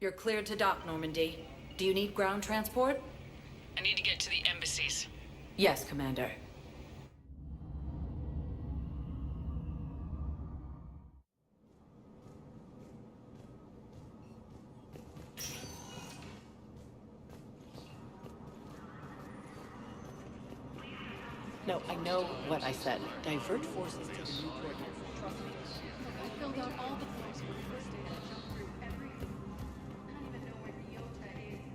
You're cleared to dock, Normandy. Do you need ground transport? I need to get to the embassies. Yes, Commander. No, I know what I said. Divert forces to the new coordinates. Trust me. I filled out all the forms for the first day and jumped through everything. I don't even know where Ryota is.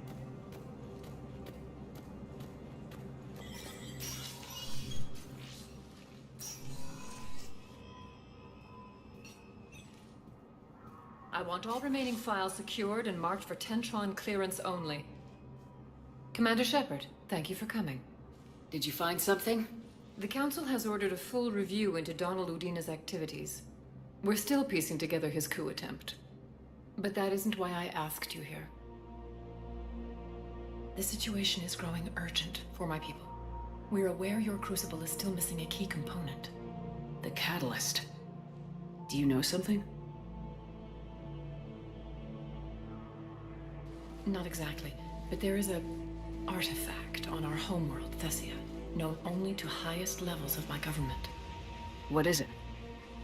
I want all remaining files secured and marked for Tentron clearance only. Commander Shepard, thank you for coming. Did you find something? The Council has ordered a full review into Donald Udina's activities. We're still piecing together his coup attempt. But that isn't why I asked you here. The situation is growing urgent for my people. We're aware your crucible is still missing a key component. The catalyst. Do you know something? Not exactly, but there is a artifact on our homeworld, Thessia, known only to highest levels of my government. What is it?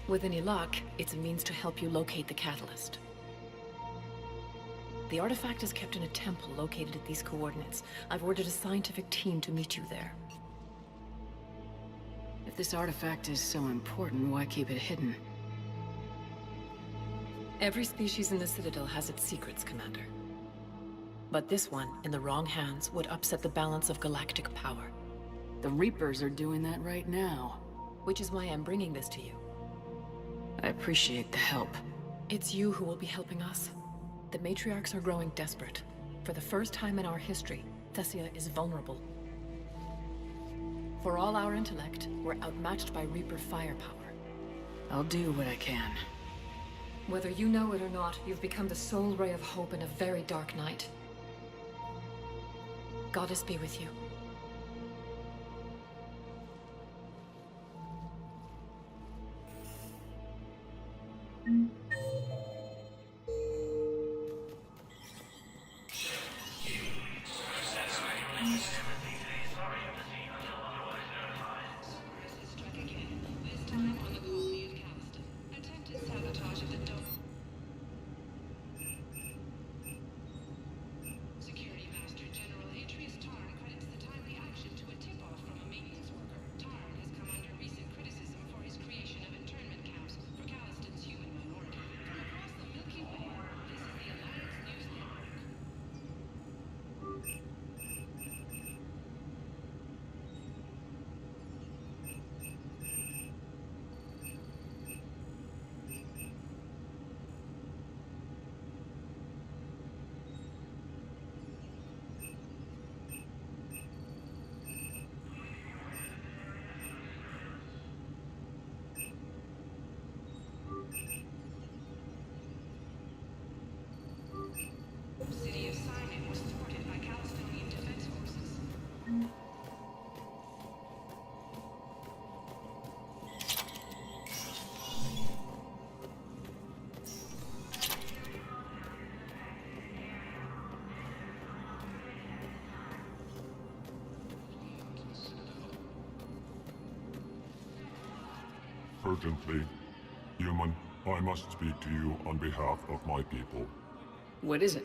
With any luck, it's a means to help you locate the catalyst. The artifact is kept in a temple located at these coordinates. I've ordered a scientific team to meet you there. If this artifact is so important, why keep it hidden? Every species in the Citadel has its secrets, Commander. But this one, in the wrong hands, would upset the balance of galactic power. The Reapers are doing that right now. Which is why I'm bringing this to you. I appreciate the help. It's you who will be helping us. The matriarchs are growing desperate. For the first time in our history, Thessia is vulnerable. For all our intellect, we're outmatched by Reaper firepower. I'll do what I can. Whether you know it or not, you've become the sole ray of hope in a very dark night. Goddess be with you. City of Simon was thwarted by Calistonian defense forces. Urgently, human, I must speak to you on behalf of my people. What is it?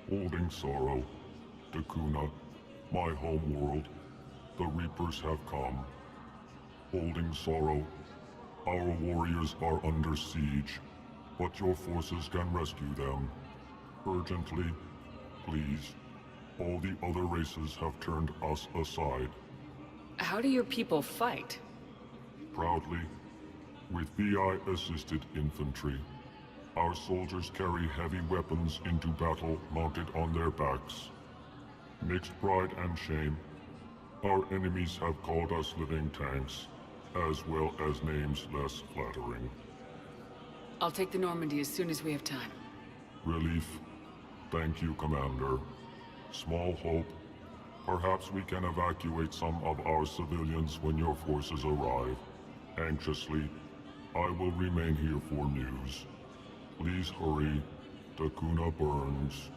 Holding sorrow, Dakuna, my home world, the Reapers have come. Holding sorrow, our warriors are under siege, but your forces can rescue them. Urgently, please. All the other races have turned us aside. How do your people fight? Proudly, with VI-assisted infantry. Our soldiers carry heavy weapons into battle mounted on their backs. Mixed pride and shame, our enemies have called us living tanks, as well as names less flattering. I'll take the Normandy as soon as we have time. Relief. Thank you, Commander. Small hope. Perhaps we can evacuate some of our civilians when your forces arrive. Anxiously, I will remain here for news. Please hurry. Dakuna burns.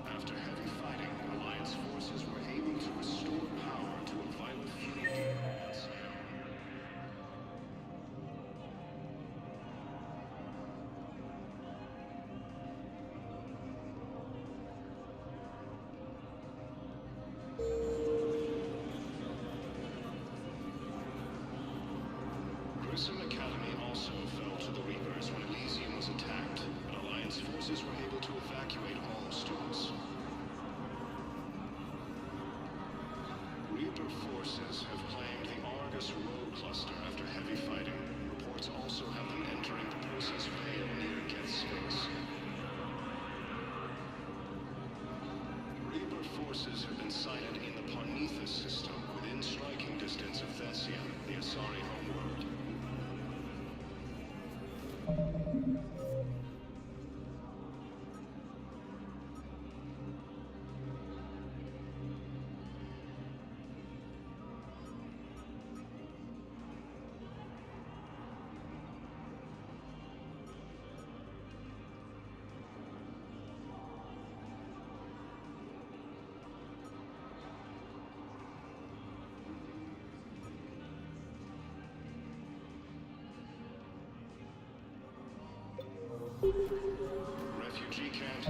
After heavy fighting, Alliance forces were able to restore power to a violent feud developments. Grissom Academy also fell to the Reapers when Elysium was attacked, but Alliance forces were able to evacuate all students. Reaper forces have claimed the Argus Road cluster after heavy fighting. Reports also have them entering the Perseus Vale near Get Space. Reaper forces have been sighted in the Parnithus system within striking distance of Thessia, the Asari homeworld. Refugee camp.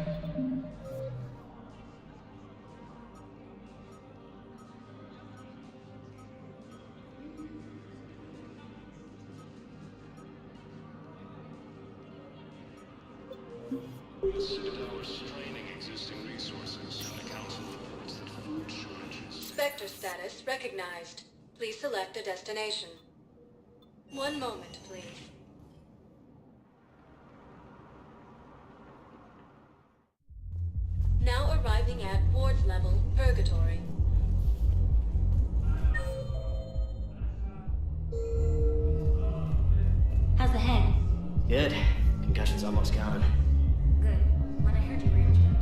The Citadel are straining existing resources, and the Council reports that food shortages. Spectre status recognized. Please select a destination. One moment, please. Now arriving at Ward's level, Purgatory. How's the head? Good. Concussion's almost gone. Good. When I heard you were injured.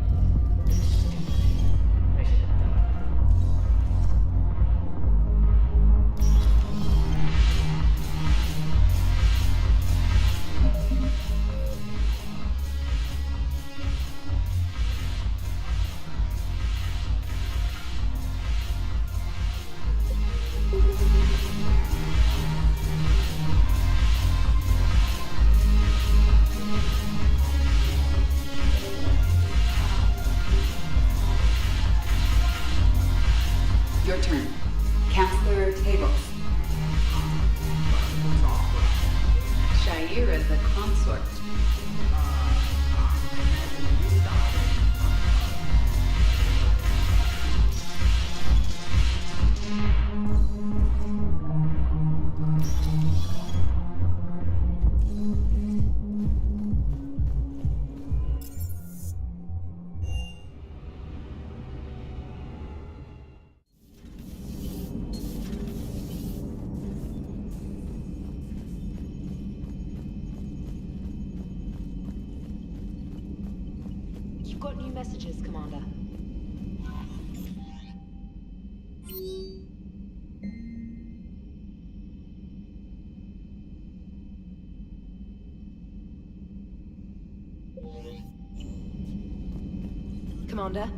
I should have done. Your turn. Counselor Tables. Shaira the consort. You've got new messages, Commander. Commander?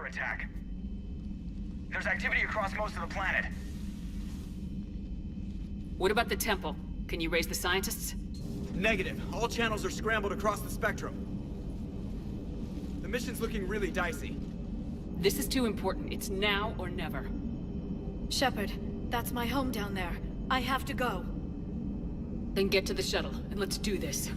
Attack. There's activity across most of the planet. What about the temple? Can you raise the scientists? Negative. All channels are scrambled across the spectrum. The mission's looking really dicey. This is too important. It's now or never. Shepard, that's my home down there. I have to go. Then get to the shuttle, and let's do this.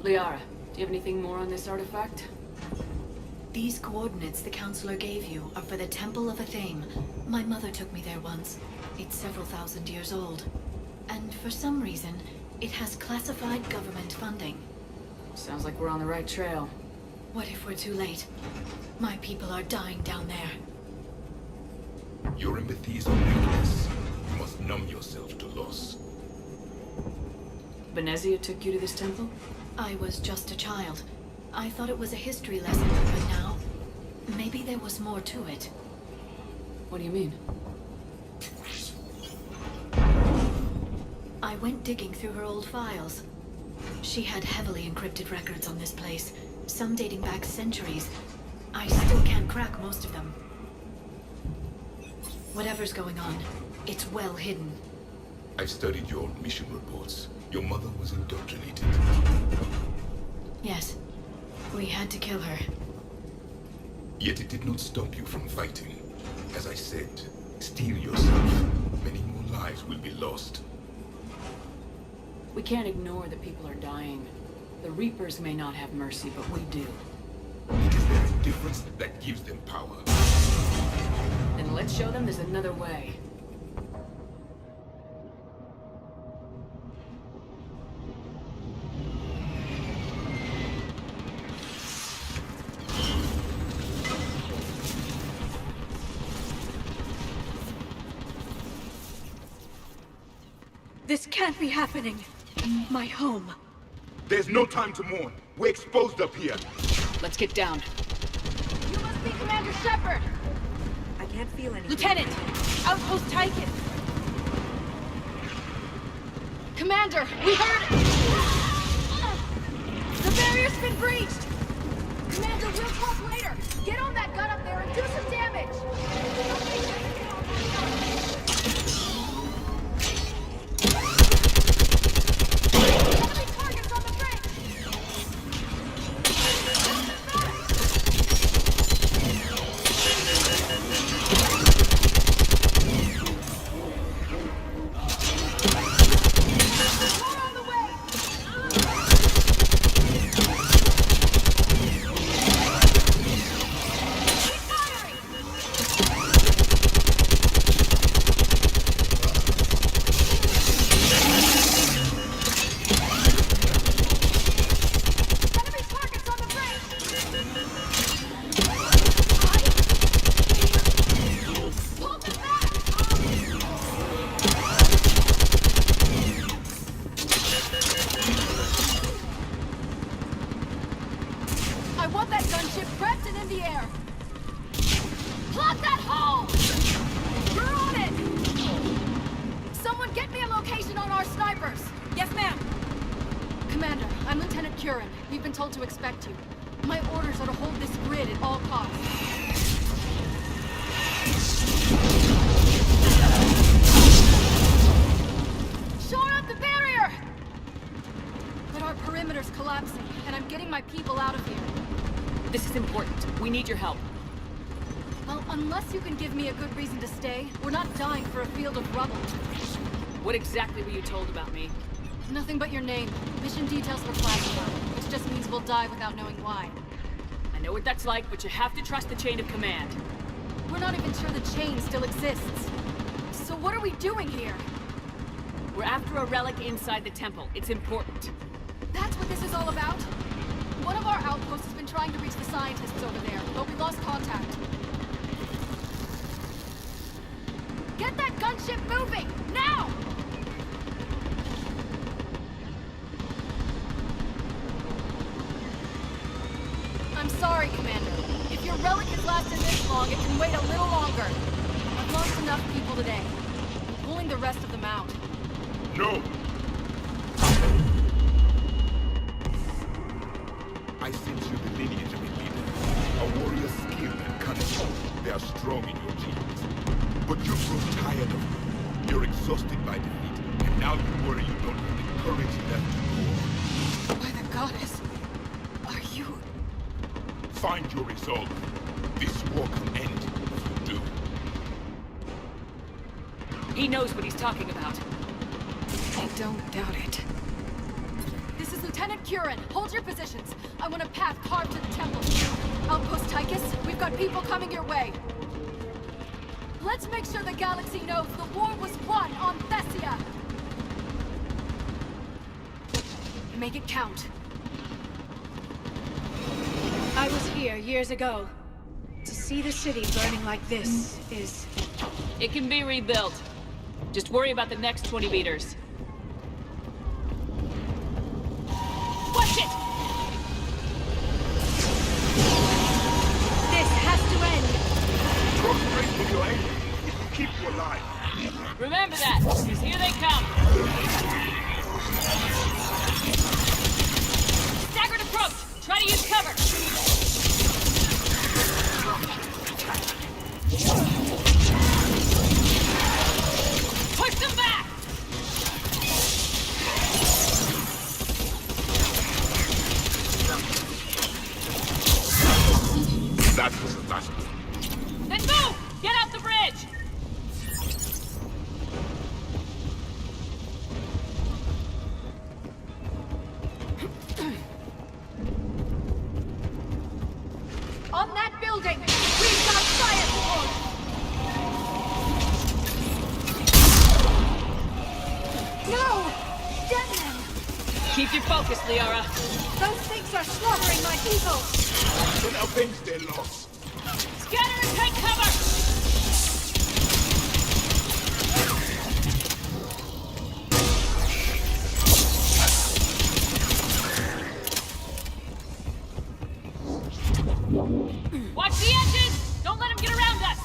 Liara, do you have anything more on this artifact? These coordinates the counselor gave you are for the Temple of Athame. My mother took me there once. It's several thousand years old. And for some reason, it has classified government funding. Sounds like we're on the right trail. What if we're too late? My people are dying down there. Your empathy is a weakness. You must numb yourself to loss. Venezia took you to this temple? I was just a child. I thought it was a history lesson, but now, maybe there was more to it. What do you mean? I went digging through her old files. She had heavily encrypted records on this place, some dating back centuries. I still can't crack most of them. Whatever's going on, it's well hidden. I've studied your old mission reports. Your mother was indoctrinated. Yes. We had to kill her. Yet it did not stop you from fighting. As I said, steel yourself. Many more lives will be lost. We can't ignore that people are dying. The Reapers may not have mercy, but we do. It is their indifference that gives them power. Then let's show them there's another way. This can't be happening. My home. There's no time to mourn. We're exposed up here. Let's get down. You must be Commander Shepard! I can't feel anything. Lieutenant! Outpost Tychon! Commander, we heard... The barrier's been breached! Commander, we'll talk later! Get on that gun up there and do some damage! Enemy targets on the bridge! I want that gunship prepped and in the air! Plug that hole! You're on it! Someone get me a location on our snipers! Yes, ma'am! Commander, I'm Lieutenant Curran. We've been told to expect you. My orders are to hold this grid at all costs. Shore up the barrier! But our perimeter's collapsing, and I'm getting my people out of here. This is important. We need your help. Well, unless you can give me a good reason to stay, we're not dying for a field of rubble. What exactly were you told about me? Nothing but your name. Mission details were classified, which just means we'll die without knowing why. I know what that's like, but you have to trust the chain of command. We're not even sure the chain still exists. So what are we doing here? We're after a relic inside the temple. It's important. That's what this is all about? One of our outposts has been trying to reach the scientists over there, but we lost contact. Get that gunship moving! Now! I'm sorry, Commander. If your relic has lasted this long, it can wait a little longer. I've lost enough people today. I'm pulling the rest of them out. No! I sense you the lineage of a leader. A warrior's skill and cunning. They are strong in your genes. But you've grown tired of them. You're exhausted by defeat, and now you worry you don't have the courage left to go on. By the goddess, are you... Find your resolve. This war can end if you do. He knows what he's talking about. I don't doubt it. This is Lieutenant Curran, hold your positions. I want a path carved to the temple. Outpost Tychus, we've got people coming your way. Let's make sure the galaxy knows the war was won on Thessia. Make it count. I was here years ago. To see the city burning like this is... It can be rebuilt. Just worry about the next 20 meters. Watch it! This has to end! Go straight for your aim. It will keep you alive. Remember that, because here they come. Staggered approach! Try to use cover! Push them back! That was the last one. Then move! Get off the bridge! On that building, we've got fire support! No! Damn them! Keep your focus, Liara. Those things are slaughtering my people! So now things their loss. Scatter and take cover! Watch the edges! Don't let them get around us!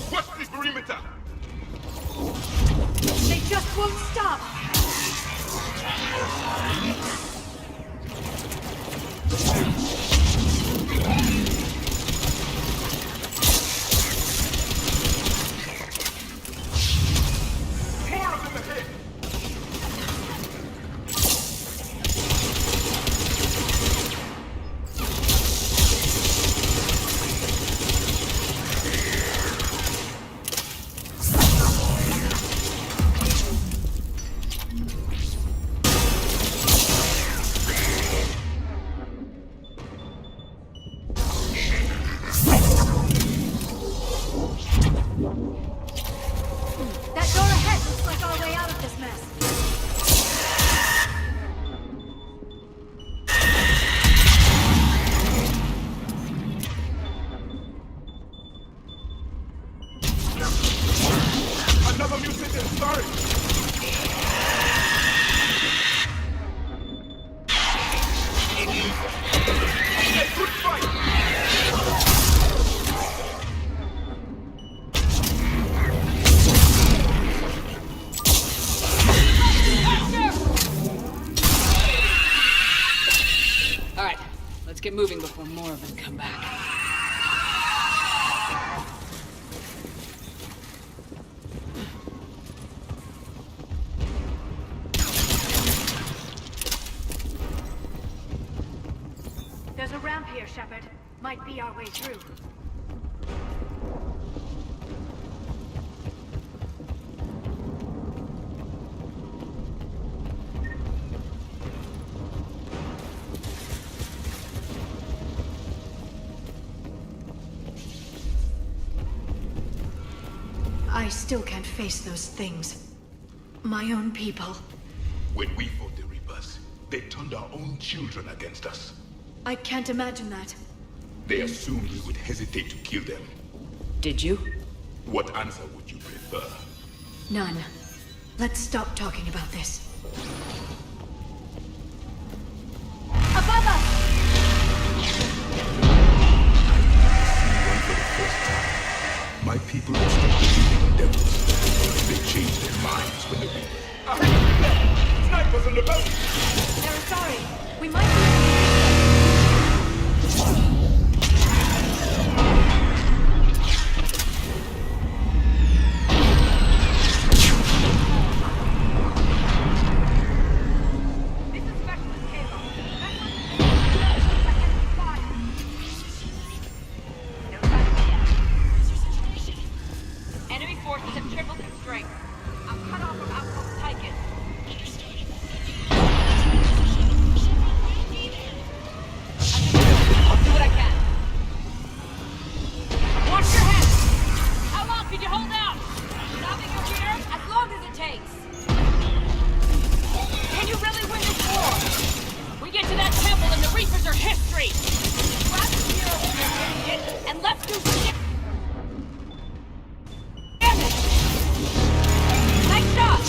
What's the perimeter? They just won't stop! More of them ahead. That door ahead looks like our way out of this mess. Another mutant is sorry. A good fight. All right, let's get moving before more of them come back. There's a ramp here, Shepard. Might be our way through. I still can't face those things. My own people. When we fought the Reapers, they turned our own children against us. I can't imagine that. They assumed we would hesitate to kill them. Did you? What answer would you prefer? None. Let's stop talking about this. Above us! For the first time, my people are still believing in devils. They changed their minds when the Reaper... Snipers on the boat! They're sorry. We might be... takes. Can you really win this war? We get to that temple and the Reapers are history! Grab the hero in this idiot, and let's do some damage! Nice shot!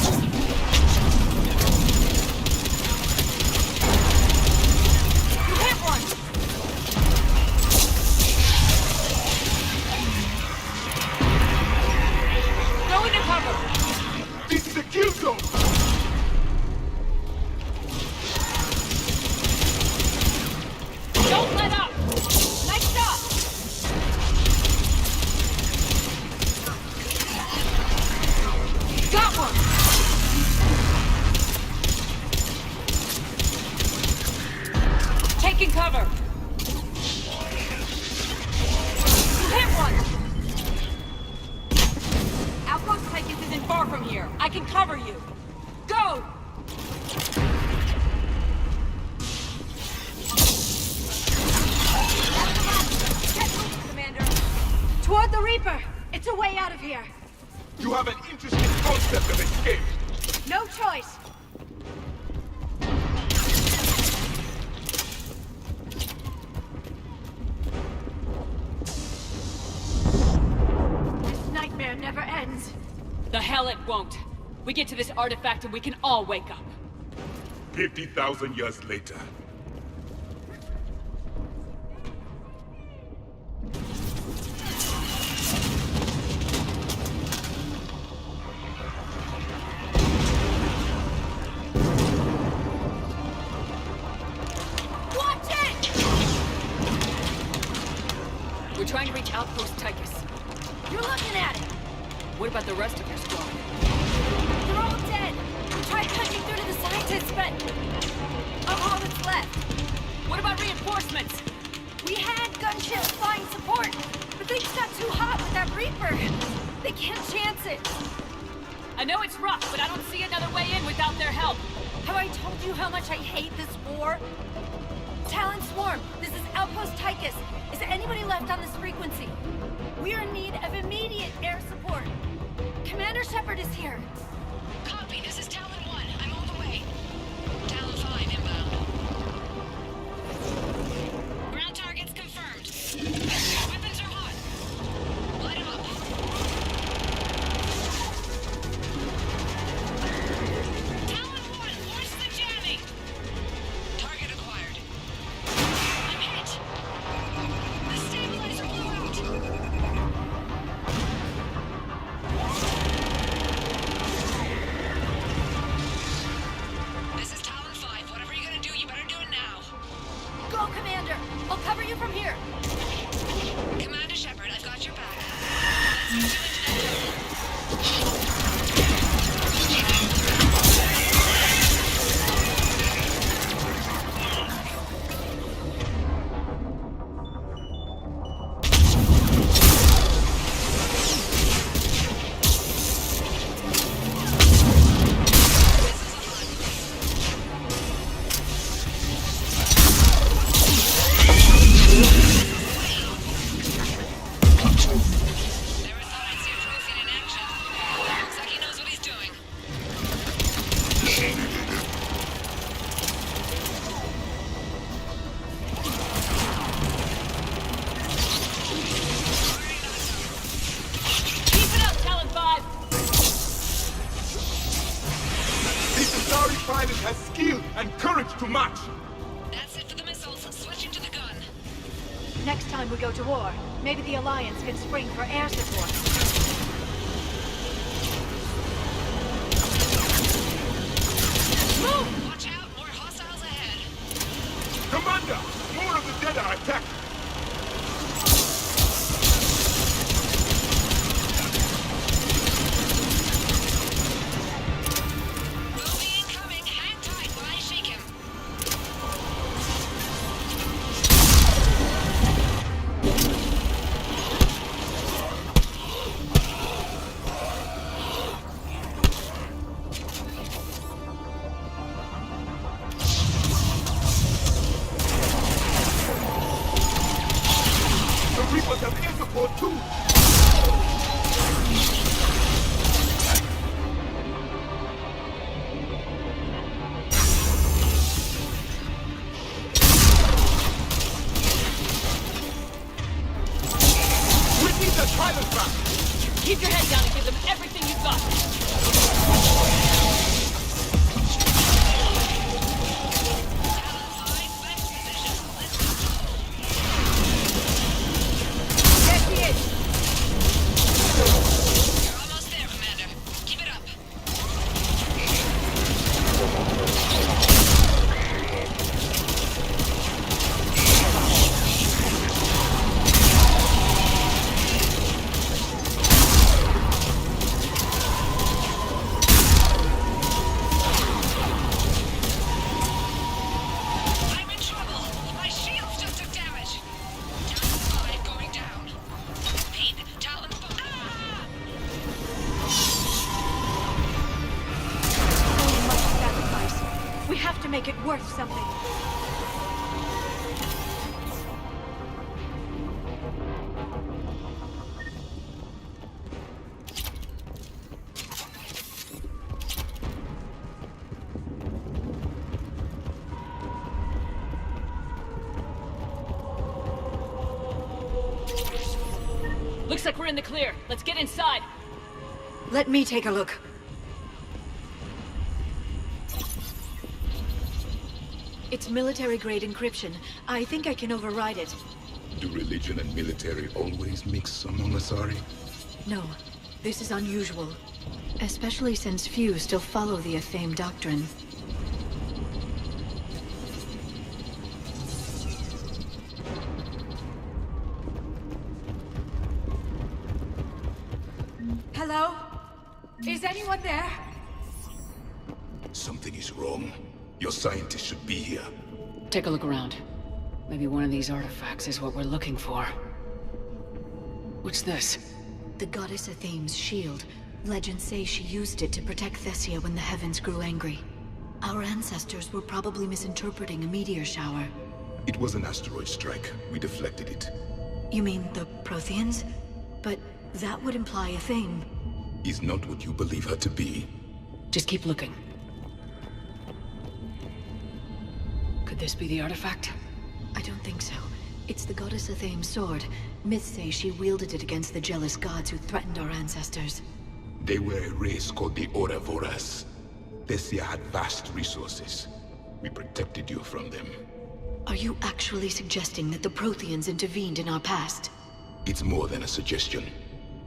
You hit one! Go into cover! This is a kill zone! Don't let up! Nice shot! Got one! Taking cover! Hit one! Outpost Tychus isn't far from here. I can cover you. Go! Commander. Toward the Reaper! It's a way out of here! You have an interesting concept of escape. No choice! This nightmare never ends. The hell it won't. We get to this artifact and we can all wake up. 50,000 years later. Watch it! We're trying to reach Outpost Tychus. You're looking at it! What about the rest of your squad? They're all dead! We tried punching through to the scientists, but... I'm all that's left. What about reinforcements? We had gunships flying support, but things got too hot with that Reaper. They can't chance it. I know it's rough, but I don't see another way in without their help. Have I told you how much I hate this war? Talon Swarm, this is Outpost Tychus. Is there anybody left on this frequency? We are in need of immediate air support. Commander Shepard is here. Copy, this is Talon 1. I'm on the way. Talon 5 inbound. Ground targets confirmed. Weapons are hot. Light 'em up. Talon 1, force the jamming. Target acquired. I'm hit. The stabilizer blew out. This is Talon 5. Whatever you're gonna do, you better do it now. Go, Commander! I'll cover you from here. Commander Shepard, I've got your back. Let's get you into that. Never thought I'd see a Prothean in action. Looks like he knows what he's doing. Keep it up, Talon 5! This Atari pilot has skill and courage to match. That's it for the missiles. Switching to the gun. Next time we go to war, maybe the Alliance can spring for air support. Move! Watch out, more hostiles ahead. Commander, more of the dead are attacking. Movie incoming. Hang tight while I shake him. make it worth something. Looks like we're in the clear. Let's get inside. Let me take a look. It's military-grade encryption. I think I can override it. Do religion and military always mix among Asari? No. This is unusual. Especially since few still follow the Athame doctrine. Hello? Is anyone there? Something is wrong. Your scientists should be here. Take a look around. Maybe one of these artifacts is what we're looking for. What's this? The goddess Athame's shield. Legends say she used it to protect Thessia when the heavens grew angry. Our ancestors were probably misinterpreting a meteor shower. It was an asteroid strike. We deflected it. You mean the Protheans? But that would imply Athame. Is not what you believe her to be. Just keep looking. Could this be the artifact? I don't think so. It's the goddess Athame's sword. Myths say she wielded it against the jealous gods who threatened our ancestors. They were a race called the Ouroboros. Thessia had vast resources. We protected you from them. Are you actually suggesting that the Protheans intervened in our past? It's more than a suggestion.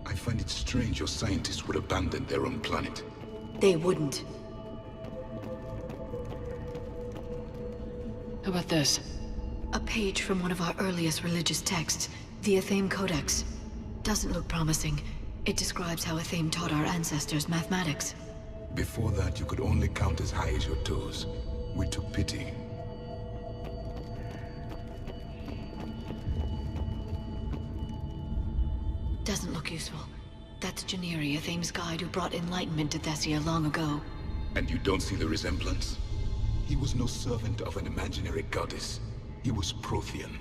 I find it strange your scientists would abandon their own planet. They wouldn't. How about this? A page from one of our earliest religious texts, the Athame Codex. Doesn't look promising. It describes how Athame taught our ancestors mathematics. Before that, you could only count as high as your toes. We took pity. Doesn't look useful. That's Janiri, Athame's guide who brought enlightenment to Thessia long ago. And you don't see the resemblance? He was no servant of an imaginary goddess. He was Prothean.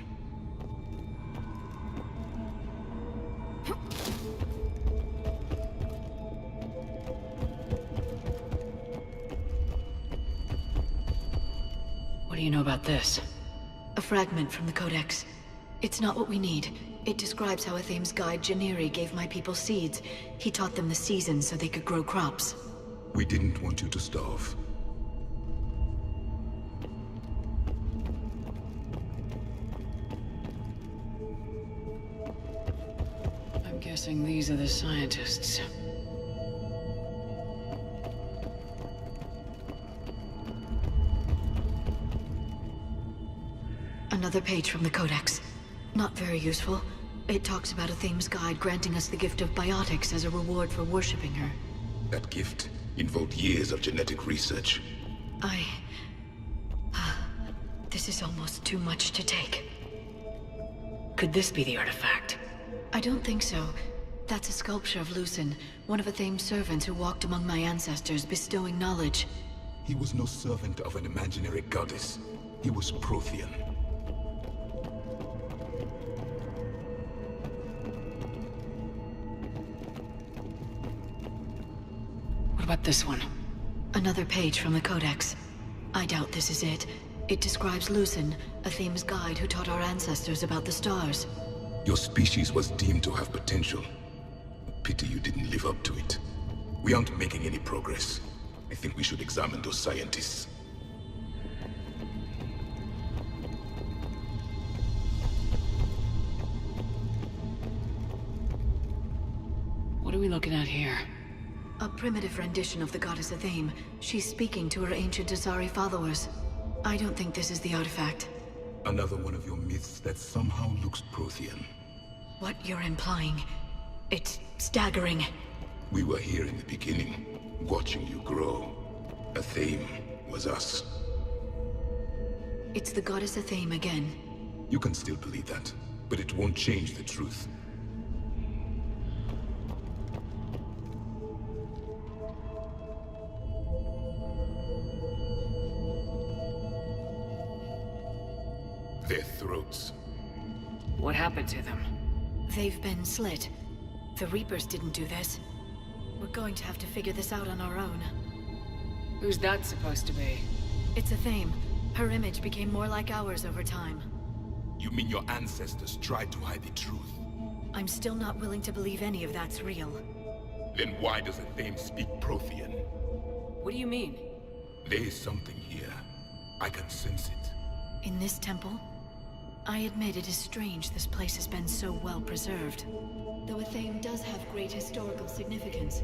What do you know about this? A fragment from the Codex. It's not what we need. It describes how Athame's guide Janiri gave my people seeds. He taught them the seasons so they could grow crops. We didn't want you to starve. I'm guessing these are the scientists. Another page from the Codex. Not very useful. It talks about Athame's guide granting us the gift of biotics as a reward for worshipping her. That gift involved years of genetic research. This is almost too much to take. Could this be the artifact? I don't think so. That's a sculpture of Lucen, one of Athame's servants who walked among my ancestors, bestowing knowledge. He was no servant of an imaginary goddess. He was Prothean. What about this one? Another page from the Codex. I doubt this is it. It describes Lucen, Athame's guide who taught our ancestors about the stars. Your species was deemed to have potential. Pity you didn't live up to it. We aren't making any progress. I think we should examine those scientists. What are we looking at here? A primitive rendition of the goddess Athame. She's speaking to her ancient Asari followers. I don't think this is the artifact. Another one of your myths that somehow looks Prothean. What you're implying, it's staggering. We were here in the beginning, watching you grow. Athame was us. It's the goddess Athame again. You can still believe that, but it won't change the truth. Their throats. What happened to them? They've been slit. The Reapers didn't do this. We're going to have to figure this out on our own. Who's that supposed to be? It's a theme. Her image became more like ours over time. You mean your ancestors tried to hide the truth? I'm still not willing to believe any of that's real. Then why does the Thame speak Prothean? What do you mean? There is something here. I can sense it. In this temple? I admit it is strange this place has been so well preserved. Though a Thame does have great historical significance,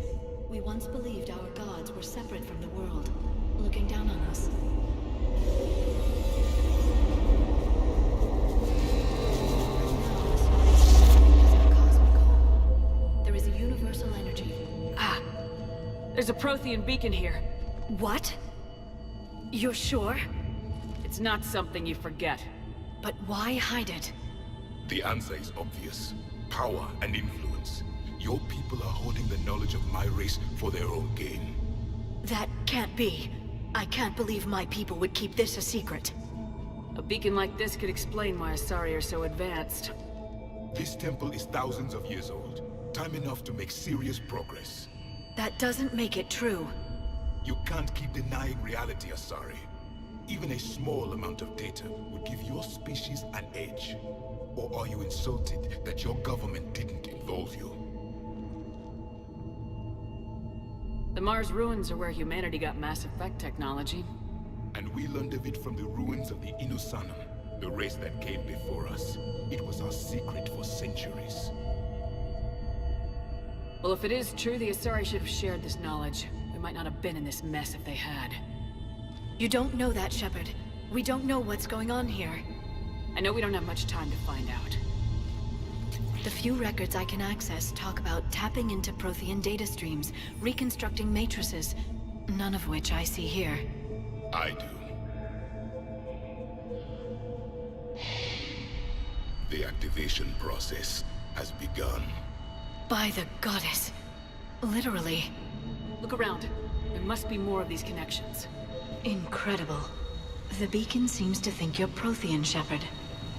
we once believed our gods were separate from the world, looking down on us. There is a universal energy. Ah! There's a Prothean beacon here. What? You're sure? It's not something you forget. But why hide it? The answer is obvious. Power and influence. Your people are holding the knowledge of my race for their own gain. That can't be. I can't believe my people would keep this a secret. A beacon like this could explain why Asari are so advanced. This temple is thousands of years old. Time enough to make serious progress. That doesn't make it true. You can't keep denying reality, Asari. Even a small amount of data would give your species an edge. Or are you insulted that your government didn't involve you? The Mars ruins are where humanity got Mass Effect technology. And we learned of it from the ruins of the Inusanum, the race that came before us. It was our secret for centuries. Well, if it is true, the Asari should have shared this knowledge. We might not have been in this mess if they had. You don't know that, Shepard. We don't know what's going on here. I know we don't have much time to find out. The few records I can access talk about tapping into Prothean data streams, reconstructing matrices, none of which I see here. I do. The activation process has begun. By the goddess. Literally. Look around. There must be more of these connections. Incredible. The beacon seems to think you're Prothean, Shepard.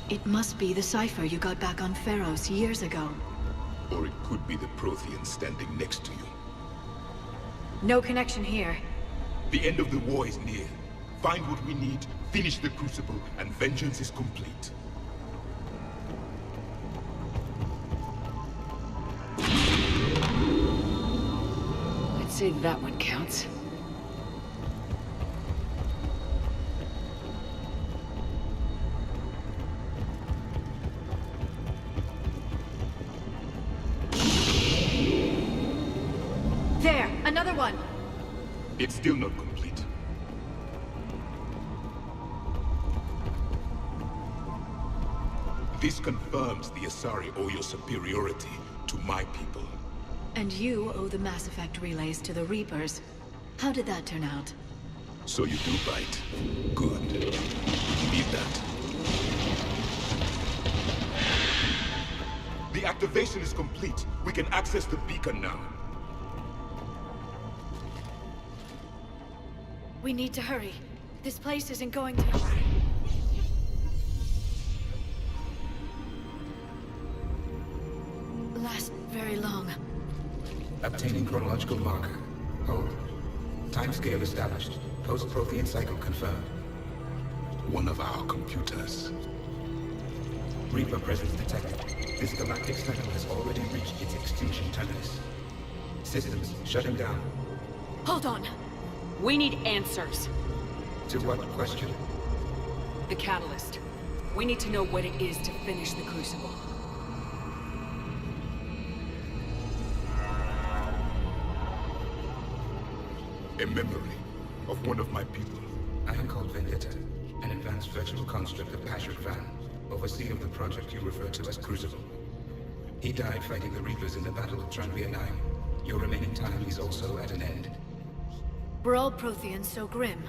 It must be the cipher you got back on Pharos years ago. Or it could be the Prothean standing next to you. No connection here. The end of the war is near. Find what we need, finish the Crucible, and vengeance is complete. I'd say that one counts. There! Another one! It's still not complete. This confirms the Asari owe your superiority to my people. And you owe the Mass Effect relays to the Reapers. How did that turn out? So you do bite. Good. Need that. The activation is complete. We can access the beacon now. We need to hurry. This place isn't going to... last very long. Obtaining chronological marker. Hold. Timescale established. Post-Prothean cycle confirmed. One of our computers. Reaper presence detected. This galactic cycle has already reached its extinction terminus. Systems shutting down. Hold on. We need answers. To what question? The catalyst. We need to know what it is to finish the Crucible. A memory of one of my people. I am called Vendetta, an advanced virtual construct of Patrick Van, overseer of the project you refer to as Crucible. He died fighting the Reapers in the Battle of Tranvia 9. Your remaining time is also at an end. We're all Protheans so grim.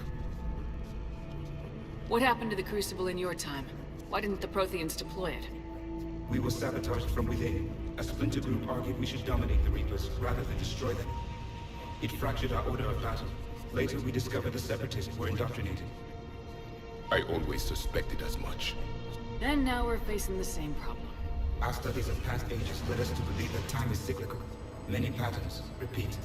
What happened to the Crucible in your time? Why didn't the Protheans deploy it? We were sabotaged from within. A splinter group argued we should dominate the Reapers rather than destroy them. It fractured our order of battle. Later, we discovered the Separatists were indoctrinated. I always suspected as much. And now we're facing the same problem. Our studies of past ages led us to believe that time is cyclical. Many patterns repeat.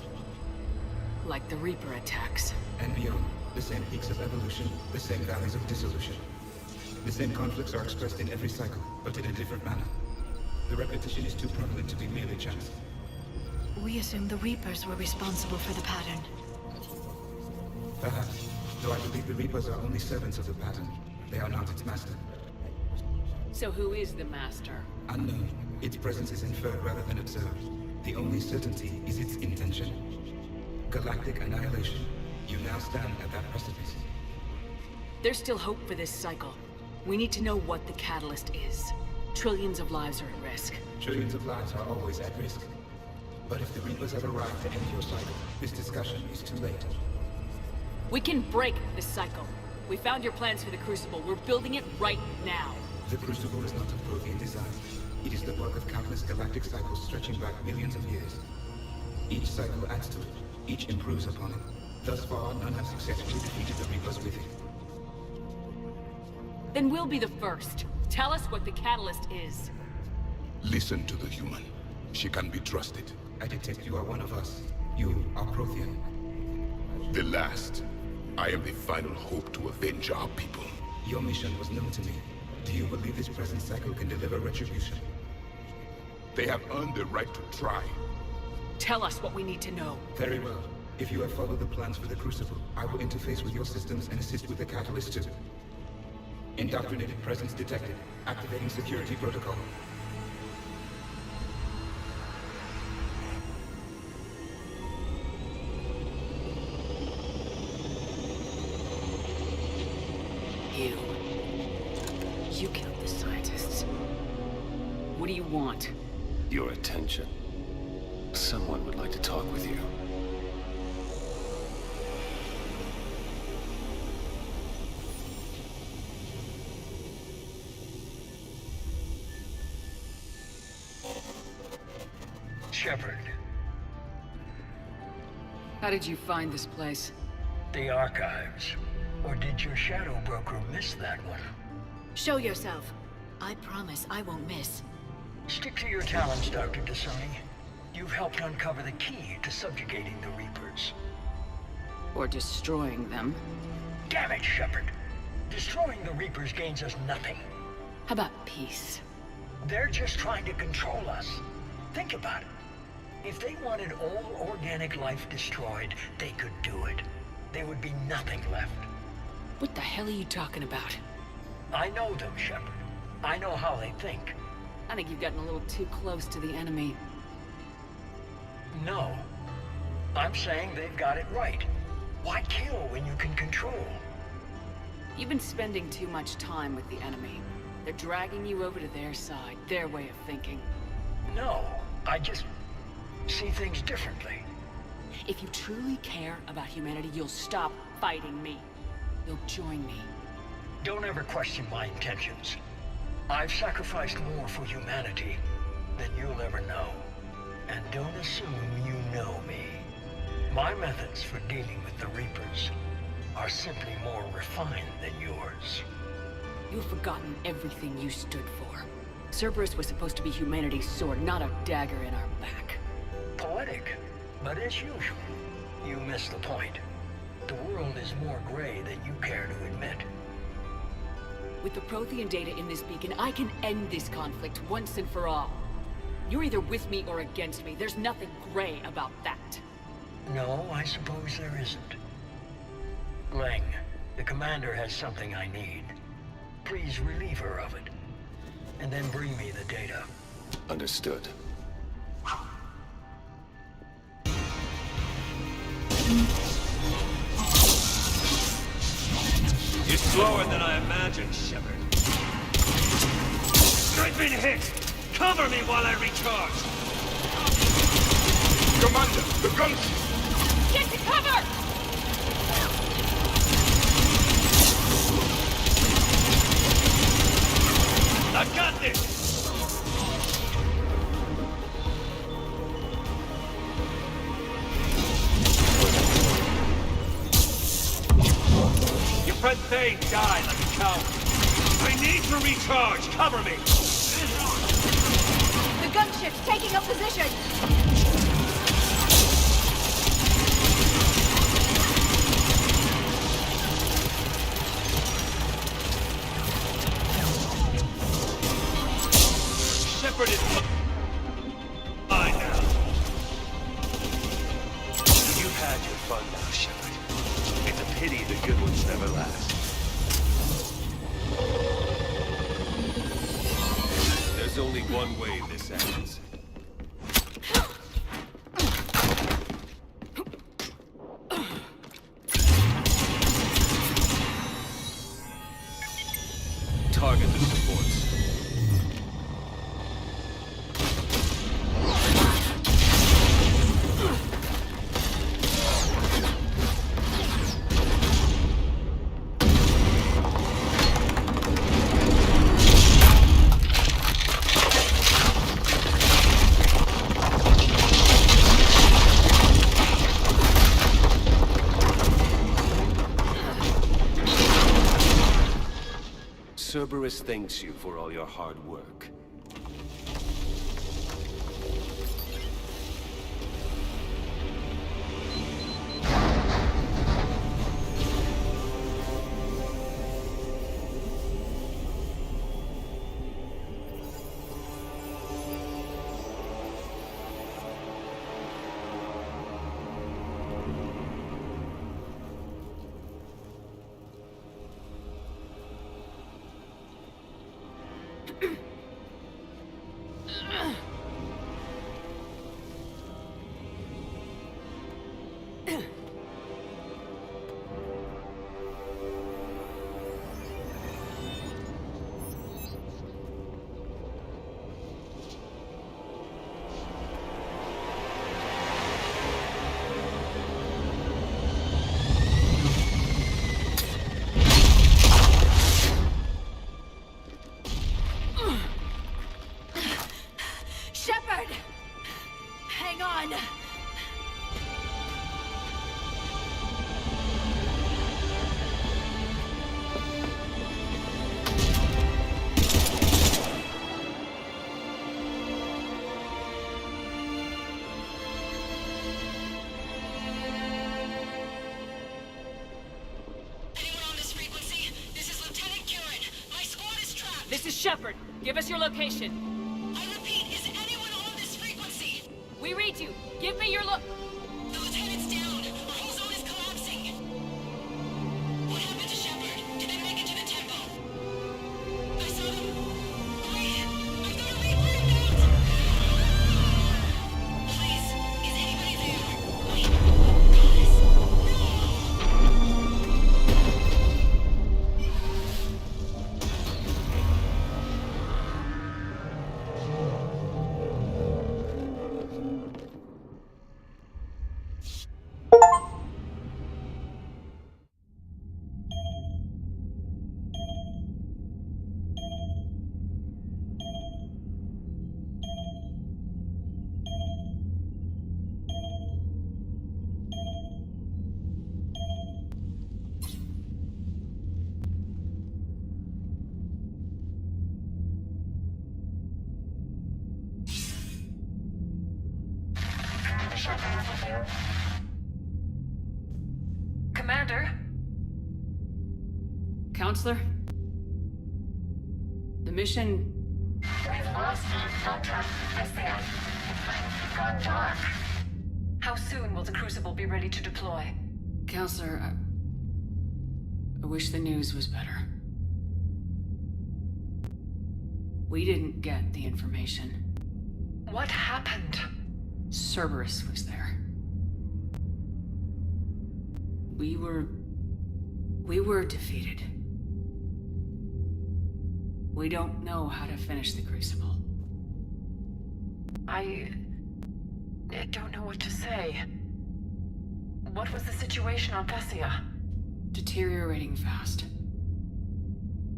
Like the Reaper attacks. And beyond, the same peaks of evolution, the same valleys of dissolution. The same conflicts are expressed in every cycle, but in a different manner. The repetition is too prevalent to be merely chance. We assumed the Reapers were responsible for the pattern. Perhaps, though I believe the Reapers are only servants of the pattern. They are not its master. So who is the master? Unknown. Its presence is inferred rather than observed. The only certainty is its intention. Galactic annihilation. You now stand at that precipice. There's still hope for this cycle. We need to know what the catalyst is. Trillions of lives are at risk. Trillions of lives are always at risk. But if the Reapers have arrived to end your cycle, this discussion is too late. We can break this cycle. We found your plans for the Crucible. We're building it right now. The Crucible is not of Prothean design. It is the work of countless galactic cycles stretching back millions of years. Each cycle adds to it. Each improves upon it. Thus far, none have successfully defeated the Reapers with it. Then we'll be the first. Tell us what the catalyst is. Listen to the human. She can be trusted. I detect you are one of us. You are Prothean. The last. I am the final hope to avenge our people. Your mission was known to me. Do you believe this present cycle can deliver retribution? They have earned the right to try. Tell us what we need to know. Very well. If you have followed the plans for the Crucible, I will interface with your systems and assist with the catalyst too. Indoctrinated presence detected. Activating security protocol. You killed the scientists. What do you want? Your attention. Someone would like to talk with you. Shepard. How did you find this place? The archives. Or did your shadow broker miss that one? Show yourself. I promise I won't miss. Stick to your talents, Dr. Dasani. You've helped uncover the key to subjugating the Reapers. Or destroying them. Damn it, Shepard. Destroying the Reapers gains us nothing. How about peace? They're just trying to control us. Think about it. If they wanted all organic life destroyed, they could do it. There would be nothing left. What the hell are you talking about? I know them, Shepard. I know how they think. I think you've gotten a little too close to the enemy. No. I'm saying they've got it right. Why kill when you can control? You've been spending too much time with the enemy. They're dragging you over to their side, their way of thinking. No, I just see things differently. If you truly care about humanity, you'll stop fighting me. You'll join me. Don't ever question my intentions. I've sacrificed more for humanity than you'll ever know. And don't assume you know me. My methods for dealing with the Reapers are simply more refined than yours. You've forgotten everything you stood for. Cerberus was supposed to be humanity's sword, not a dagger in our back. Poetic, but as usual, you miss the point. The world is more gray than you care to admit. With the Prothean data in this beacon, I can end this conflict once and for all. You're either with me or against me. There's nothing gray about that. No, I suppose there isn't. Lang, the commander has something I need. Please relieve her of it. And then bring me the data. Understood. You're slower than I imagined, Shepard. I've been hit! Cover me while I recharge! Commander, the guns! Get to cover! I've got this! Your friend Thane died like a coward. I need to recharge! Cover me! The gunship's taking up position! Shepard is fine now. You've had your fun now, Shepard. It's a pity the good ones never last. There's only one way this ends. Target the supports. Cerberus thanks you for all your hard work. This is Shepard. Give us your location. I repeat, is anyone on this frequency? We read you. Give me your The lieutenant's down. Our whole zone is collapsing. What happened to Shepard? Did they make it to the temple? I saw them. I've got a Reaper inbound. Please, is anybody there? Wait, guys, Commander? Counselor? The mission... We've lost contact with the It's gone dark. How soon will the Crucible be ready to deploy? Counselor, I wish the news was better. We didn't get the information. What happened? Cerberus was there. We were defeated. We don't know how to finish the Crucible. I don't know what to say. What was the situation on Thessia? Deteriorating fast.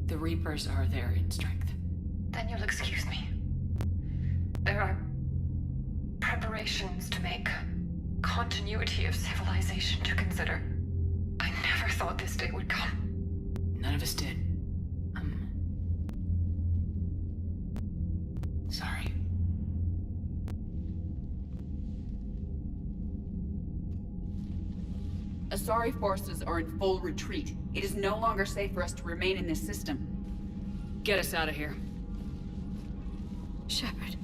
The Reapers are there in strength. Then you'll excuse me. There are preparations to make, continuity of civilization to consider. I never thought this day would come. None of us did. Asari forces are in full retreat. It is no longer safe for us to remain in this system. Get us out of here. Shepard.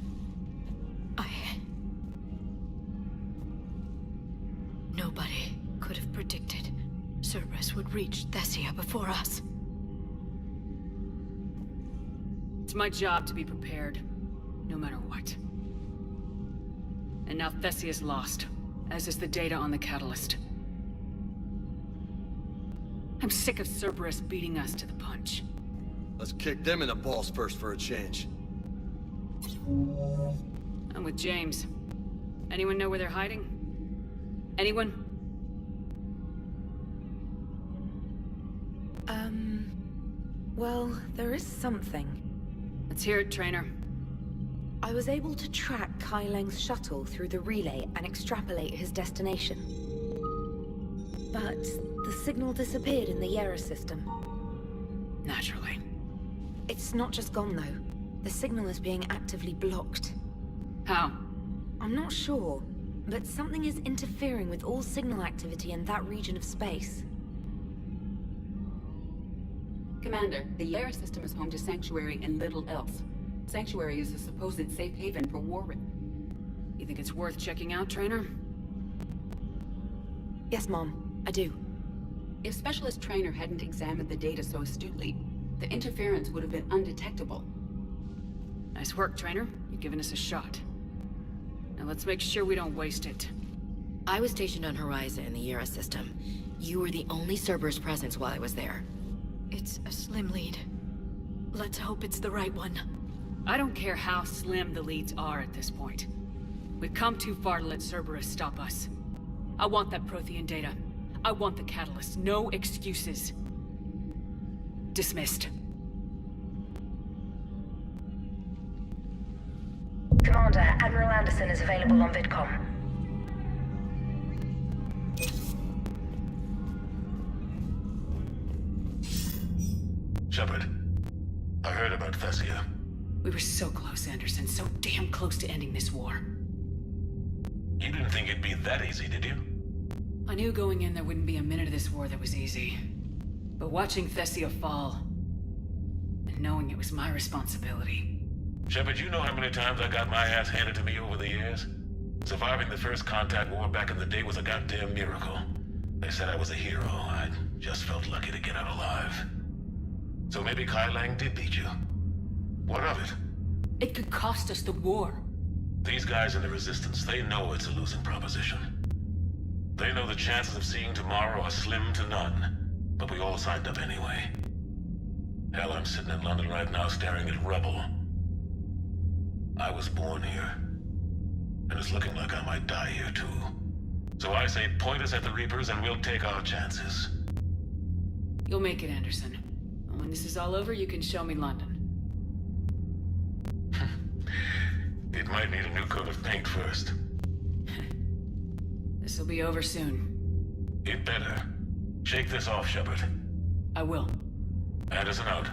Nobody could have predicted Cerberus would reach Thessia before us. It's my job to be prepared, no matter what. And now Thessia's lost, as is the data on the catalyst. I'm sick of Cerberus beating us to the punch. Let's kick them in the balls first for a change. I'm with James. Anyone know where they're hiding? Anyone? Well, there is something. Let's hear it, Trainer. I was able to track Kai Leng's shuttle through the relay and extrapolate his destination. But the signal disappeared in the Yera system. Naturally. It's not just gone, though. The signal is being actively blocked. How? I'm not sure, but something is interfering with all signal activity in that region of space. Commander, the Yera system is home to Sanctuary and little else. Sanctuary is a supposed safe haven for Warren. You think it's worth checking out, Trainer? Yes, Mom, I do. If Specialist Trainer hadn't examined the data so astutely, the interference would have been undetectable. Nice work, Trainer. You've given us a shot. Now let's make sure we don't waste it. I was stationed on Horizon in the Yera system. You were the only Cerberus presence while I was there. It's a slim lead. Let's hope it's the right one. I don't care how slim the leads are at this point. We've come too far to let Cerberus stop us. I want that Prothean data. I want the catalyst. No excuses. Dismissed. Commander, Admiral Anderson is available on VidCom. Shepard, I heard about Thessia. We were so close, Anderson. So damn close to ending this war. You didn't think it'd be that easy, did you? I knew going in there wouldn't be a minute of this war that was easy. But watching Thessia fall, and knowing it was my responsibility. Shepard, you know how many times I got my ass handed to me over the years? Surviving the first contact war back in the day was a goddamn miracle. They said I was a hero. I just felt lucky to get out alive. So maybe Kai Lang did beat you. What of it? It could cost us the war. These guys in the Resistance, they know it's a losing proposition. They know the chances of seeing tomorrow are slim to none. But we all signed up anyway. Hell, I'm sitting in London right now staring at rubble. I was born here. And it's looking like I might die here too. So I say point us at the Reapers and we'll take our chances. You'll make it, Anderson. When this is all over, you can show me London. It might need a new coat of paint first. This'll be over soon. It better. Shake this off, Shepard. I will. Anderson out.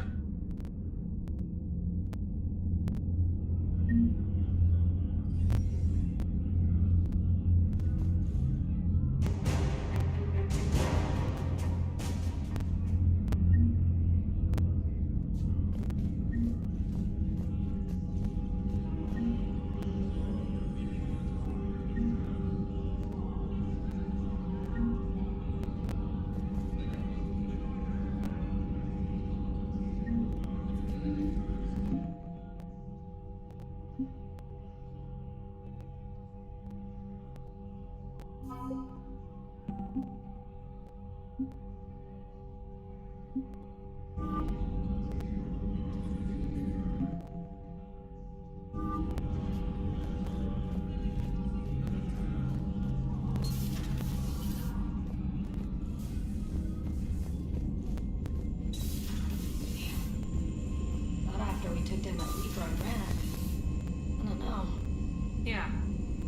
Yeah,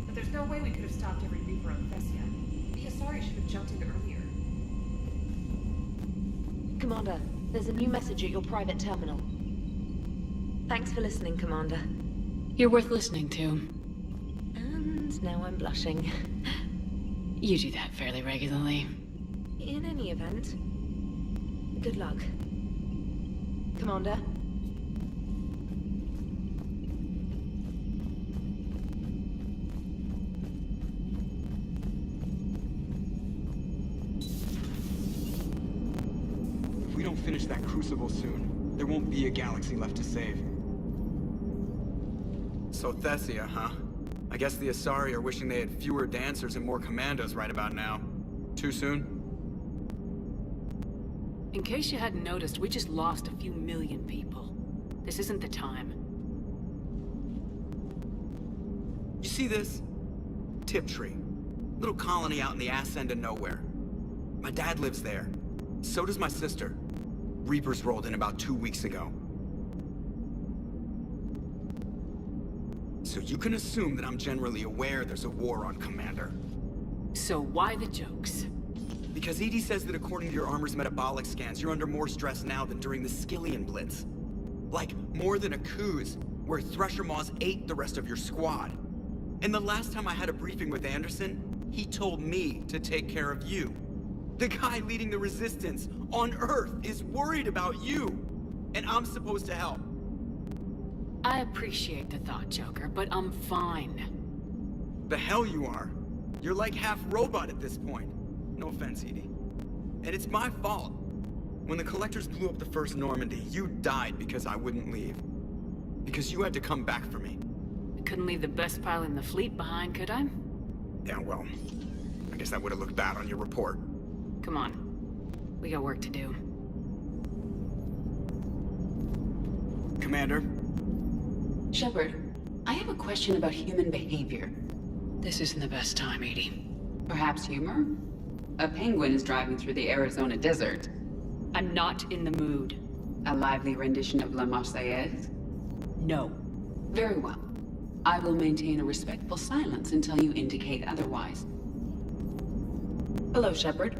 but there's no way we could have stopped every Reaper on Thessia. The Asari should have jumped in earlier. Commander, there's a new message at your private terminal. Thanks for listening, Commander. You're worth listening to. And now I'm blushing. You do that fairly regularly. In any event, good luck. Commander? If we don't finish that crucible soon, there won't be a galaxy left to save. So Thessia, huh? I guess the Asari are wishing they had fewer dancers and more commandos right about now. Too soon? In case you hadn't noticed, we just lost a few million people. This isn't the time. You see this? Tiptree. Little colony out in the ass end of nowhere. My dad lives there. So does my sister. Reapers rolled in about 2 weeks ago. So you can assume that I'm generally aware there's a war on, Commander. So why the jokes? Because EDI says that according to your armor's metabolic scans, you're under more stress now than during the Skillian Blitz. Like, more than a Kuz, where Thresher Maws ate the rest of your squad. And the last time I had a briefing with Anderson, he told me to take care of you. The guy leading the resistance on Earth is worried about you, and I'm supposed to help. I appreciate the thought, Joker, but I'm fine. The hell you are. You're like half robot at this point. No offense, Edie. And it's my fault. When the Collectors blew up the first Normandy, you died because I wouldn't leave. Because you had to come back for me. I couldn't leave the best pilot in the fleet behind, could I? Yeah, well, I guess that would have looked bad on your report. Come on. We got work to do. Commander? Shepard, I have a question about human behavior. This isn't the best time, Edie. Perhaps humor? A penguin is driving through the Arizona desert. I'm not in the mood. A lively rendition of La Marseillaise? No. Very well. I will maintain a respectful silence until you indicate otherwise. Hello, Shepard.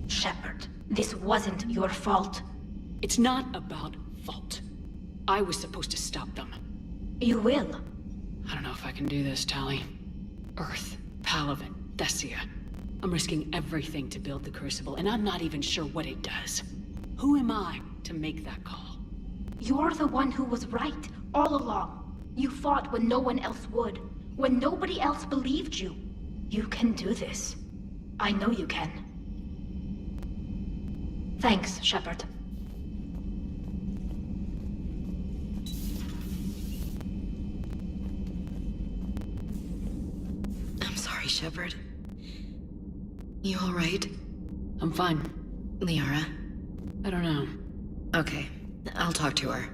Shepard, this wasn't your fault. It's not about fault. I was supposed to stop them. You will. I don't know if I can do this, Tali. Earth, Palaven, Thessia. I'm risking everything to build the Crucible, and I'm not even sure what it does. Who am I to make that call? You're the one who was right, all along. You fought when no one else would, when nobody else believed you. You can do this. I know you can. Thanks, Shepard. I'm sorry, Shepard. You alright? I'm fine. Liara? I don't know. Okay, I'll talk to her.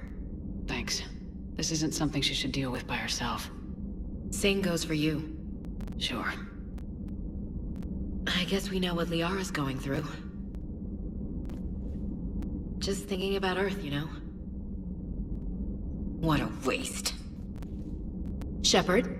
Thanks. This isn't something she should deal with by herself. Same goes for you. Sure. I guess we know what Liara's going through. Just thinking about Earth, you know? What a waste. Shepard?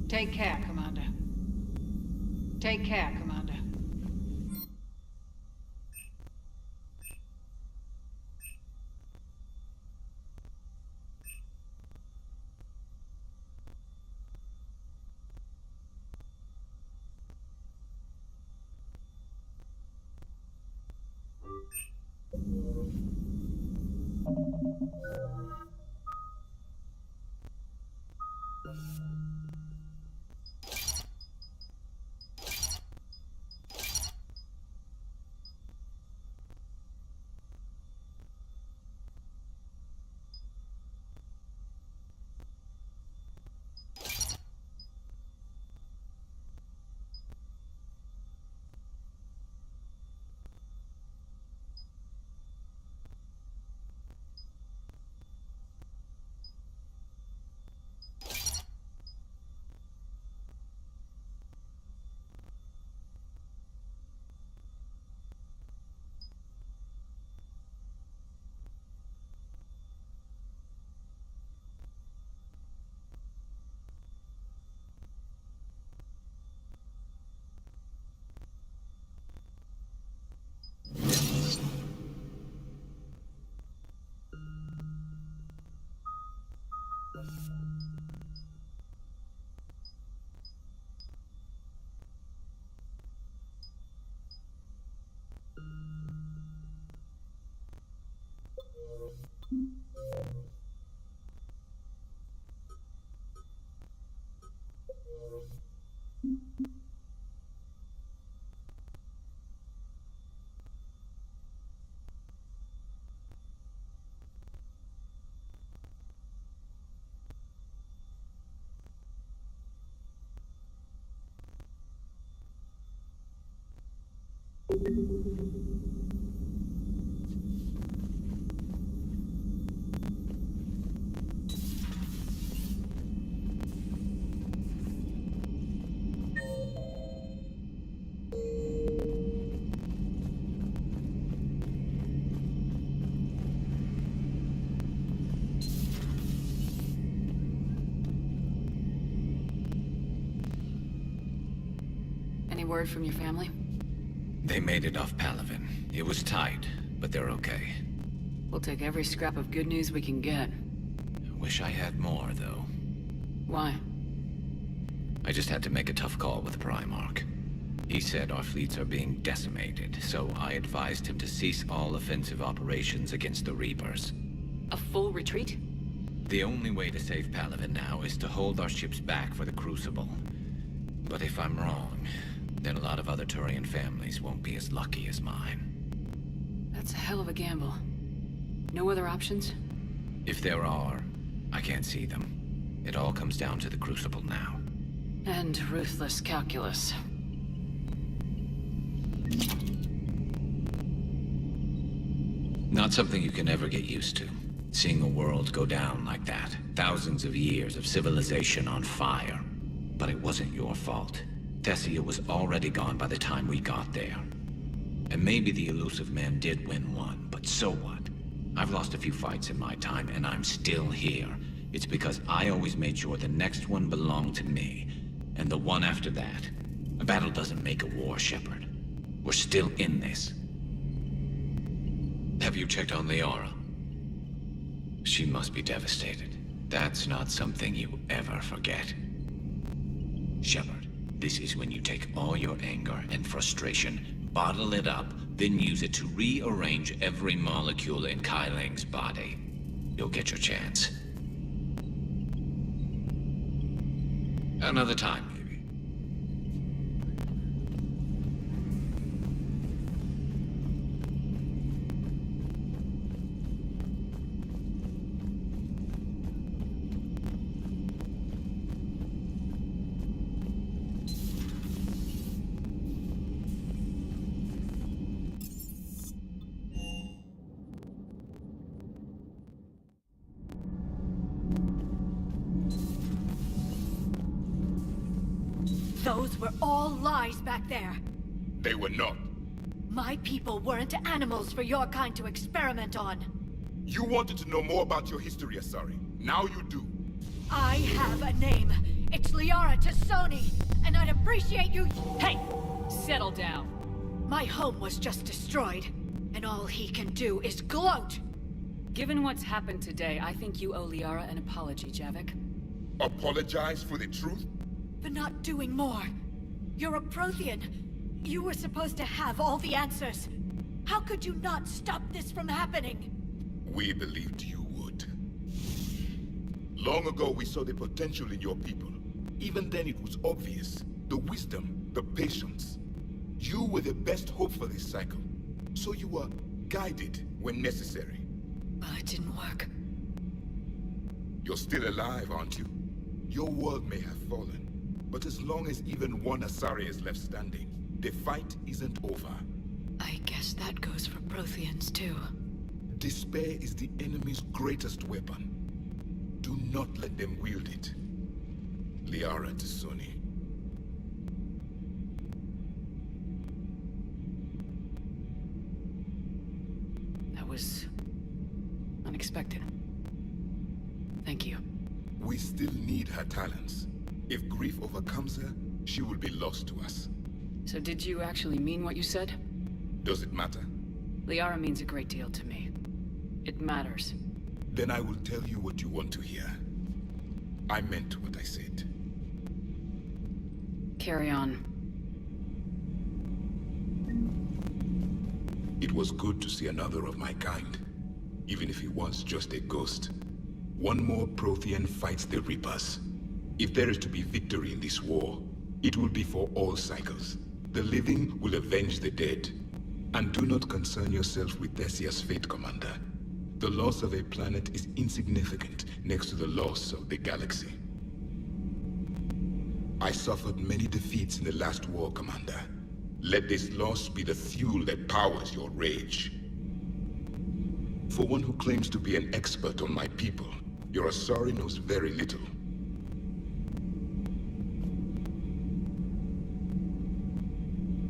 Take care, Commander. Take care, Commander. Any word from your family? They made it off Palaven. It was tight, but they're okay. We'll take every scrap of good news we can get. Wish I had more, though. Why? I just had to make a tough call with Primarch. He said our fleets are being decimated, so I advised him to cease all offensive operations against the Reapers. A full retreat? The only way to save Palaven now is to hold our ships back for the Crucible. But if I'm wrong, then a lot of other Turian families won't be as lucky as mine. That's a hell of a gamble. No other options? If there are, I can't see them. It all comes down to the Crucible now. And ruthless calculus. Not something you can ever get used to. Seeing a world go down like that. Thousands of years of civilization on fire. But it wasn't your fault. Thessia was already gone by the time we got there. And maybe the elusive man did win one, but so what? I've lost a few fights in my time, and I'm still here. It's because I always made sure the next one belonged to me. And the one after that. A battle doesn't make a war, Shepard. We're still in this. Have you checked on Liara? She must be devastated. That's not something you ever forget. Shepard, this is when you take all your anger and frustration, bottle it up, then use it to rearrange every molecule in Kai Ling's body. You'll get your chance. Another time, maybe. Those were all lies back there. They were not. My people weren't animals for your kind to experiment on. You wanted to know more about your history, Asari. Now you do. I have a name. It's Liara Tassoni, and I'd appreciate you— Hey! Settle down. My home was just destroyed, and all he can do is gloat. Given what's happened today, I think you owe Liara an apology, Javik. Apologize for the truth? For not doing more. You're a Prothean. You were supposed to have all the answers. How could you not stop this from happening? We believed you would. Long ago, we saw the potential in your people. Even then, it was obvious. The wisdom, the patience. You were the best hope for this cycle. So you were guided when necessary. Well, it didn't work. You're still alive, aren't you? Your world may have fallen, but as long as even one Asari is left standing, the fight isn't over. I guess that goes for Protheans, too. Despair is the enemy's greatest weapon. Do not let them wield it. Liara T'Soni. That was unexpected. Thank you. We still need her talents. If grief overcomes her, she will be lost to us. So did you actually mean what you said? Does it matter? Liara means a great deal to me. It matters. Then I will tell you what you want to hear. I meant what I said. Carry on. It was good to see another of my kind, even if he was just a ghost. One more Prothean fights the Reapers. If there is to be victory in this war, it will be for all cycles. The living will avenge the dead. And do not concern yourself with Thessia's fate, Commander. The loss of a planet is insignificant next to the loss of the galaxy. I suffered many defeats in the last war, Commander. Let this loss be the fuel that powers your rage. For one who claims to be an expert on my people, your Asari knows very little.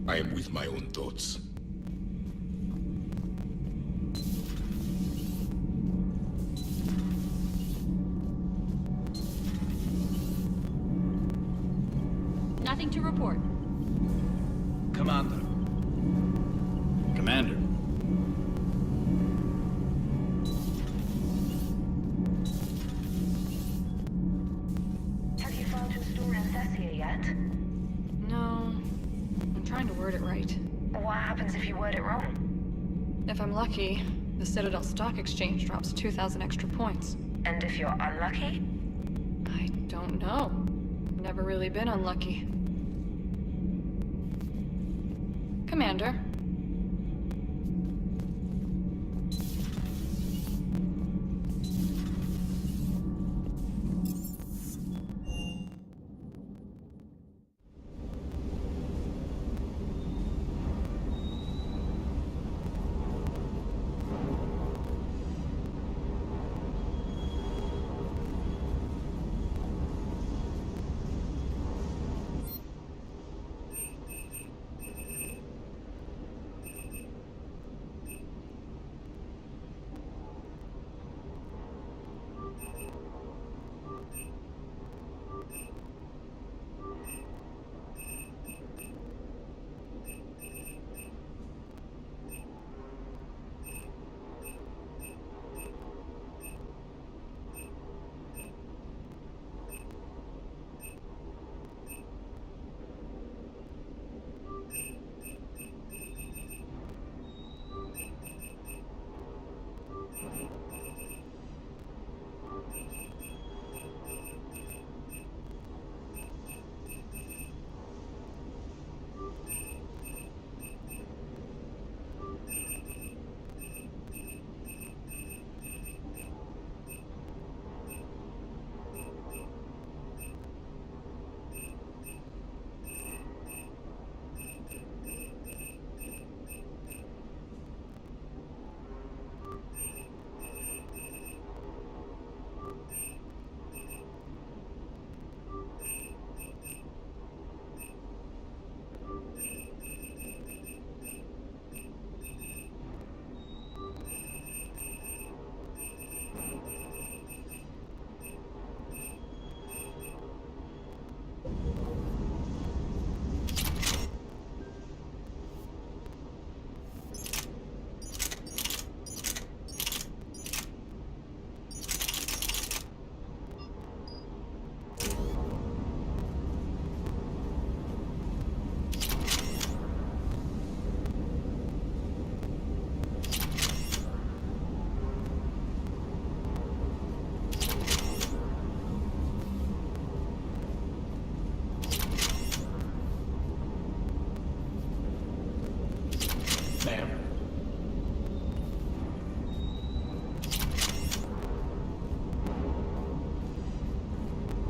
I am with my own thoughts. Nothing to report. Commander. Commander. Have you found your store in Thessia yet? No. I'm trying to word it right. What happens if you word it wrong? If I'm lucky, the Citadel Stock Exchange drops 2,000 extra points. And if you're unlucky? I don't know. Never really been unlucky. Commander.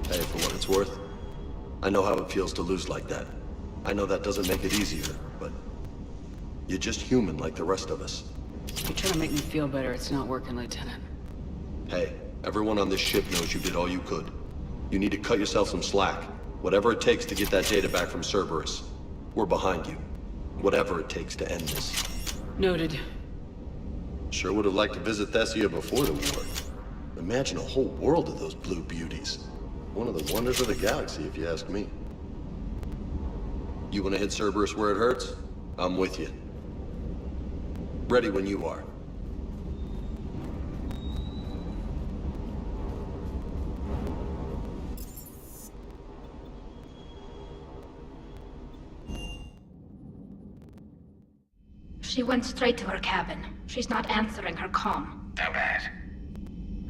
Hey, for what it's worth, I know how it feels to lose like that. I know that doesn't make it easier, but you're just human like the rest of us. You try to make me feel better, it's not working, Lieutenant. Hey, everyone on this ship knows you did all you could. You need to cut yourself some slack. Whatever it takes to get that data back from Cerberus. We're behind you. Whatever it takes to end this. Noted. Sure would have liked to visit Thessia before the war. Imagine a whole world of those blue beauties. One of the wonders of the galaxy, if you ask me. You want to hit Cerberus where it hurts? I'm with you. Ready when you are. She went straight to her cabin. She's not answering her comm. How bad?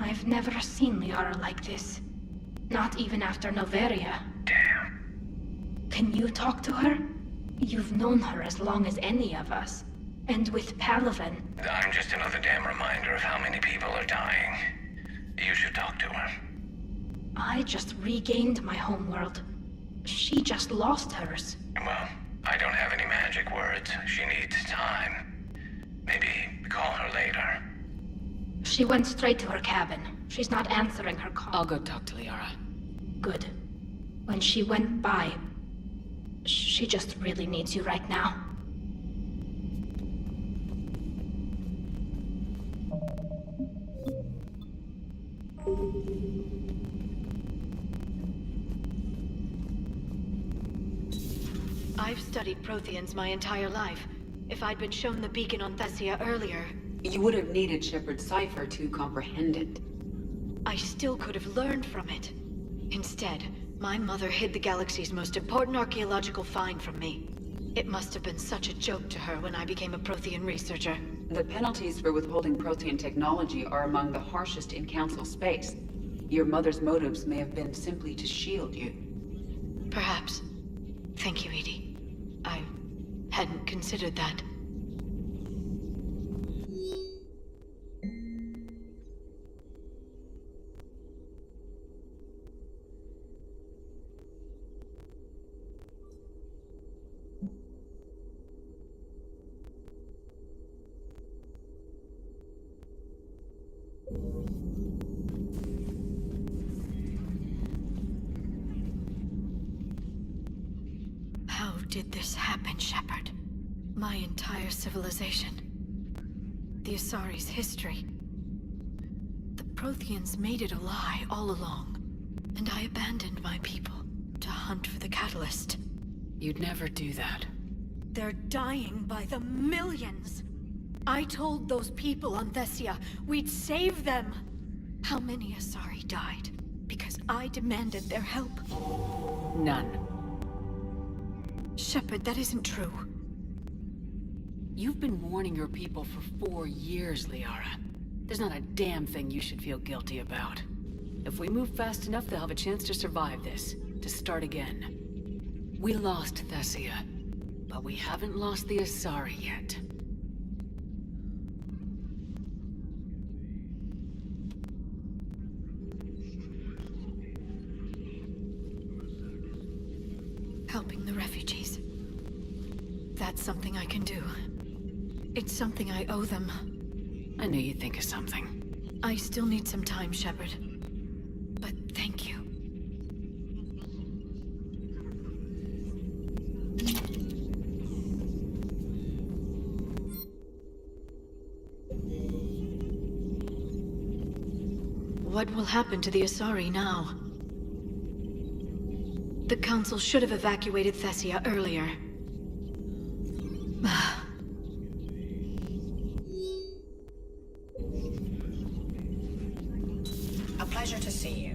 I've never seen Liara like this. Not even after Noveria. Damn. Can you talk to her? You've known her as long as any of us. And with Palaven... I'm just another damn reminder of how many people are dying. You should talk to her. I just regained my homeworld. She just lost hers. Well, I don't have any magic words. She needs time. Maybe call her later. She went straight to her cabin. She's not answering her call. I'll go talk to Liara. Good. When she went by, she just really needs you right now. I've studied Protheans my entire life. If I'd been shown the beacon on Thessia earlier... You would have needed Shepard's cipher to comprehend it. I still could have learned from it. Instead, my mother hid the galaxy's most important archaeological find from me. It must have been such a joke to her when I became a Prothean researcher. The penalties for withholding Prothean technology are among the harshest in Council space. Your mother's motives may have been simply to shield you. Perhaps. Thank you, Edie. I hadn't considered that. How did this happen, Shepard? My entire civilization. The Asari's history. The Protheans made it a lie all along, and I abandoned my people to hunt for the catalyst. You'd never do that. They're dying by the millions! I told those people on Thessia we'd save them! How many Asari died because I demanded their help? None. Shepard, that isn't true. You've been warning your people for 4 years, Liara. There's not a damn thing you should feel guilty about. If we move fast enough, they'll have a chance to survive this, to start again. We lost Thessia, but we haven't lost the Asari yet. Helping the refugees. That's something I can do. It's something I owe them. I knew you'd think of something. I still need some time, Shepard. But thank you. What will happen to the Asari now? The Council should have evacuated Thessia earlier. A pleasure to see you.